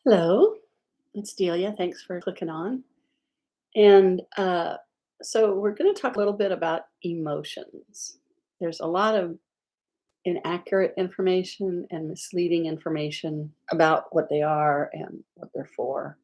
Hello, it's Delia. Thanks for clicking on. And so we're going to talk a little bit about emotions. There's a lot of inaccurate information and misleading information about what they are and what they're for.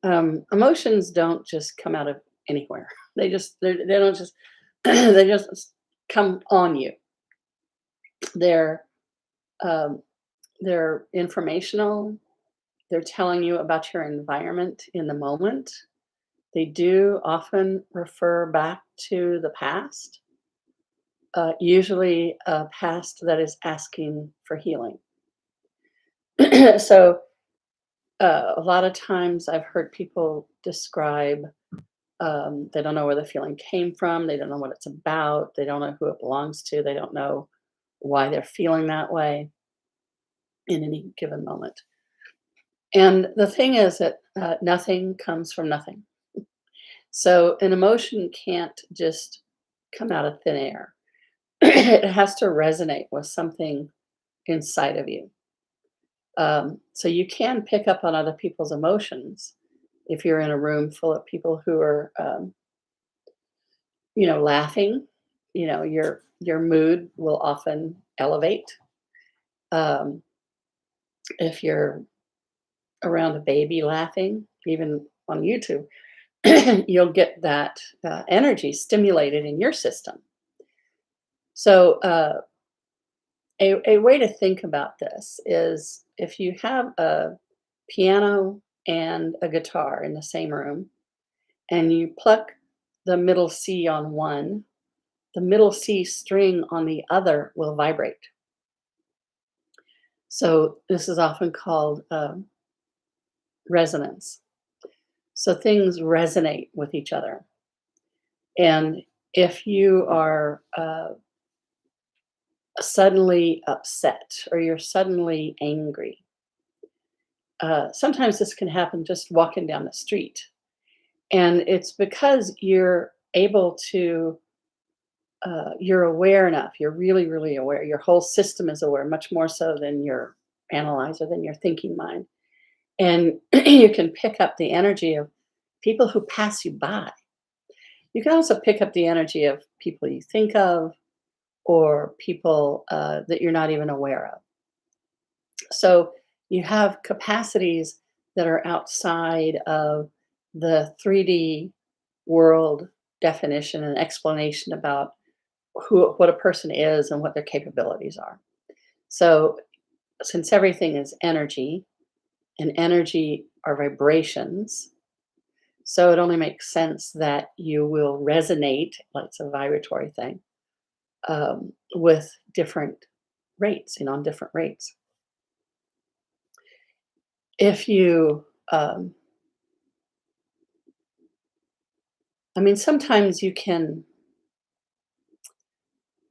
Emotions don't just come out of anywhere. They don't just they just come on you. They're um, they're informational. They're telling you about your environment in the moment. They do often refer back to the past, usually a past that is asking for healing. So, a lot of times I've heard people describe they don't know where the feeling came from, they don't know what it's about, they don't know who it belongs to, they don't know why they're feeling that way in any given moment. And the thing is that nothing comes from nothing. So, an emotion can't just come out of thin air. It has to resonate with something inside of you. So you can pick up on other people's emotions if you're in a room full of people who are, laughing. Your mood will often elevate. Um, if you're around a baby laughing, even on YouTube, you'll get that energy stimulated in your system. So a way to think about this is if you have a piano and a guitar in the same room and you pluck the middle C on one, the middle C string on the other will vibrate. So this is often called resonance. So things resonate with each other. And if you are suddenly upset or you're suddenly angry, sometimes this can happen just walking down the street. And it's because you're able to, you're aware enough. You're really, really aware. Your whole system is aware, much more so than your analyzer, than your thinking mind. And you can pick up the energy of people who pass you by. You can also pick up the energy of people you think of or people that you're not even aware of. So you have capacities that are outside of the 3D world definition and explanation about what a person is and what their capabilities are. So since everything is energy and energy are vibrations, so it only makes sense that you will resonate, like it's a vibratory thing, with different rates, on different rates. If you, sometimes you can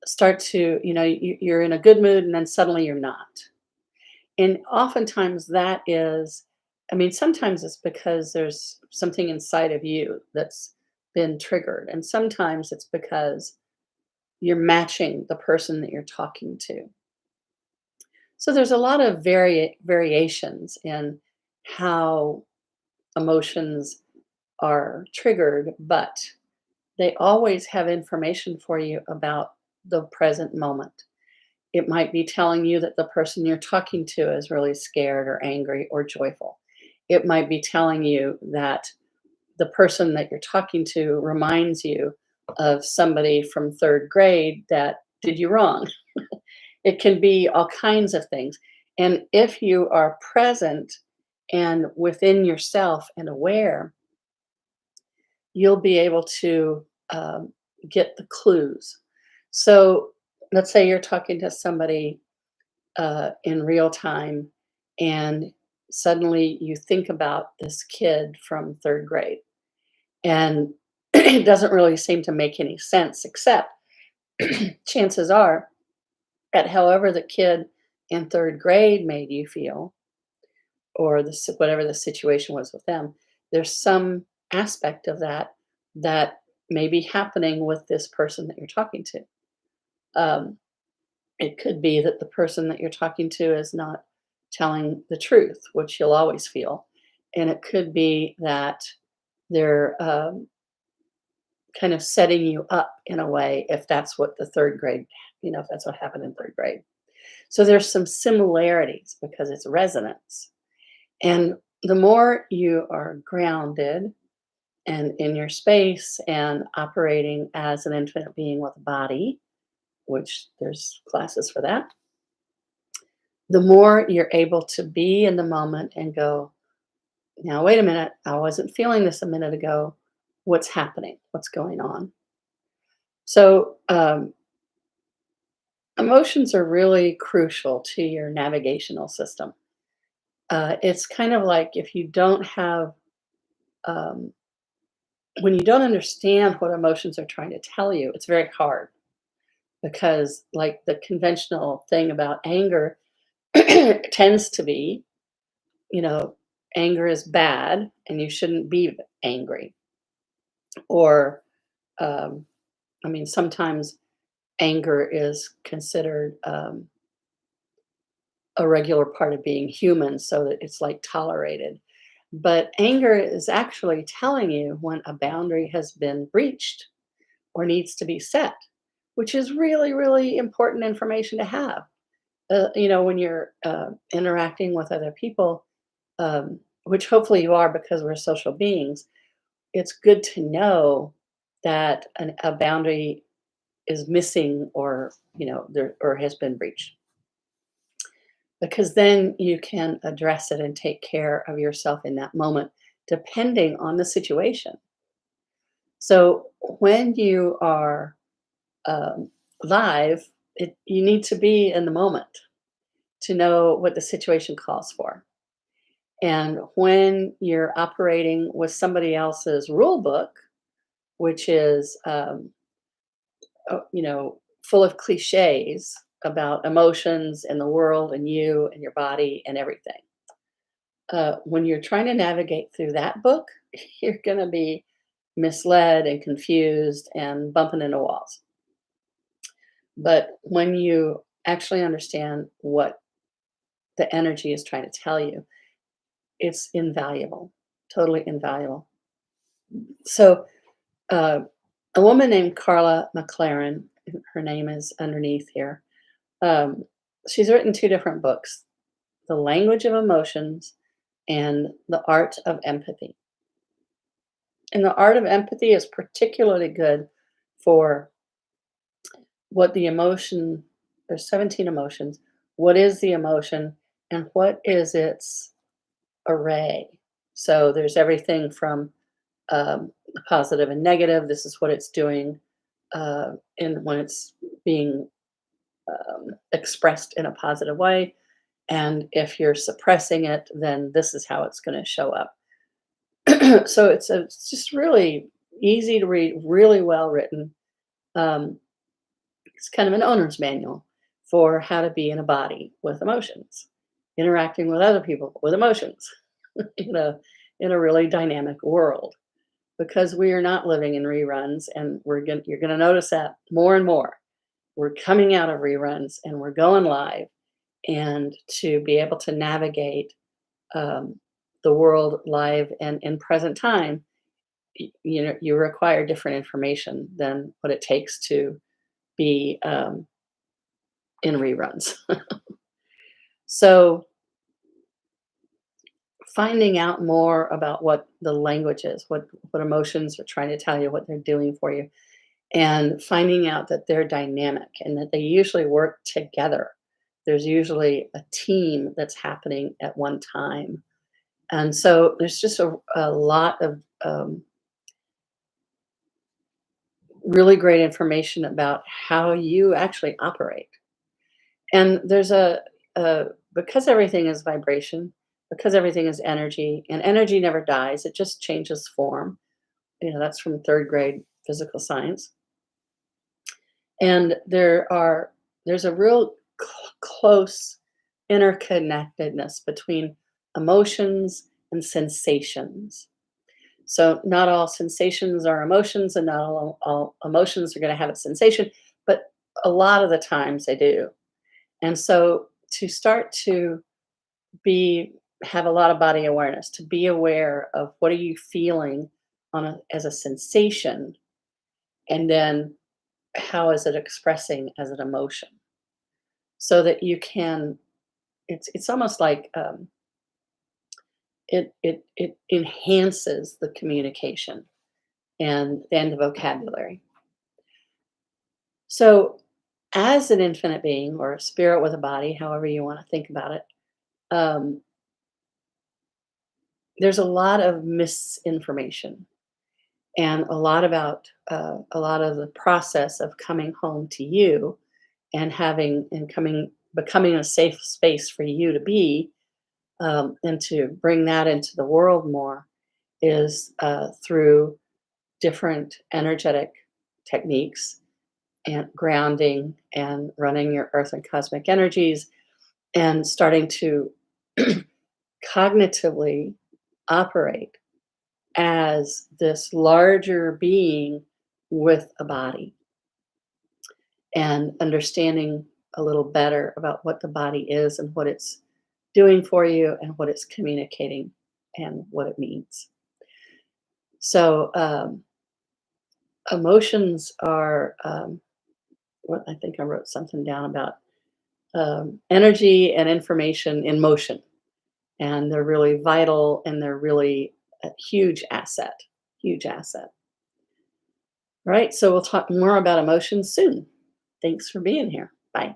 start to, you're in a good mood and then suddenly you're not. And oftentimes that is, sometimes it's because there's something inside of you that's been triggered. And sometimes it's because you're matching the person that you're talking to. So there's a lot of variations in how emotions are triggered, but they always have information for you about the present moment. It might be telling you that the person you're talking to is really scared or angry or joyful. It might be telling you that the person that you're talking to reminds you of somebody from third grade that did you wrong. It can be all kinds of things. And if you are present and within yourself and aware, you'll be able to get the clues. So let's say you're talking to somebody in real time, and suddenly you think about this kid from third grade, and it doesn't really seem to make any sense, except chances are that however the kid in third grade made you feel, or whatever the situation was with them, there's some aspect of that that may be happening with this person that you're talking to. Um, it could be that the person that you're talking to is not telling the truth, which you'll always feel. And it could be that they're kind of setting you up in a way, if that's what the third grade, if that's what happened in third grade. So there's some similarities because it's resonance. And the more you are grounded and in your space and operating as an infinite being with a body, which there's classes for that, the more you're able to be in the moment and go, now, wait a minute, I wasn't feeling this a minute ago. What's happening? What's going on? So, emotions are really crucial to your navigational system. It's kind of like if you don't have, um, when you don't understand what emotions are trying to tell you, it's very hard because, like, the conventional thing about anger tends to be, you know, anger is bad and you shouldn't be angry. Or, um, I mean, sometimes anger is considered a regular part of being human, so that it's like tolerated. But anger is actually telling you when a boundary has been breached or needs to be set, which is really, really important information to have. When you're interacting with other people, which hopefully you are because we're social beings, it's good to know that a boundary is missing, or there or has been breached, because then you can address it and take care of yourself in that moment depending on the situation. So when you are um, live, you need to be in the moment to know what the situation calls for. And when you're operating with somebody else's rule book, which is full of cliches about emotions and the world and you and your body and everything. When you're trying to navigate through that book, you're going to be misled and confused and bumping into walls. But when you actually understand what the energy is trying to tell you, it's invaluable, totally invaluable. So, uh, a woman named Karla McLaren, her name is underneath here. Um, she's written two different books: The Language of Emotions and The Art of Empathy. And the art of empathy is particularly good for what the emotion, there's 17 emotions. What is the emotion and what is its array? So there's everything from positive and negative. This is what it's doing in when it's being expressed in a positive way. And if you're suppressing it, then this is how it's going to show up. So it's just really easy to read, really well written. Um, it's kind of an owner's manual for how to be in a body with emotions, interacting with other people with emotions, in a really dynamic world. Because we are not living in reruns, and you're gonna notice that more and more. We're coming out of reruns and we're going live, and to be able to navigate um, the world live and in present time, you require different information than what it takes to be in reruns. So finding out more about what the language is, what emotions are trying to tell you, what they're doing for you, and finding out that they're dynamic and that they usually work together. There's usually a team that's happening at one time. And so there's just a lot of really great information about how you actually operate. And there's because everything is vibration, because everything is energy, and energy never dies, it just changes form. That's from third grade physical science. And there's a real close interconnectedness between emotions and sensations. So not all sensations are emotions, and not all emotions are going to have a sensation, but a lot of the times they do. And so to start to be have a lot of body awareness, to be aware of what are you feeling as a sensation, and then how is it expressing as an emotion, so that you can. It's almost like it enhances the communication and the vocabulary. So, as an infinite being or a spirit with a body, however you want to think about it, um, there's a lot of misinformation and a lot of the process of coming home to you and having and coming becoming a safe space for you to be, and to bring that into the world more is through different energetic techniques and grounding and running your earth and cosmic energies and starting to cognitively operate as this larger being with a body, and understanding a little better about what the body is and what it's doing for you and what it's communicating and what it means. So, emotions are what I think I wrote something down about energy and information in motion, and they're really vital and they're really a huge asset. Huge asset. Right. So we'll talk more about emotions soon. Thanks for being here. Bye.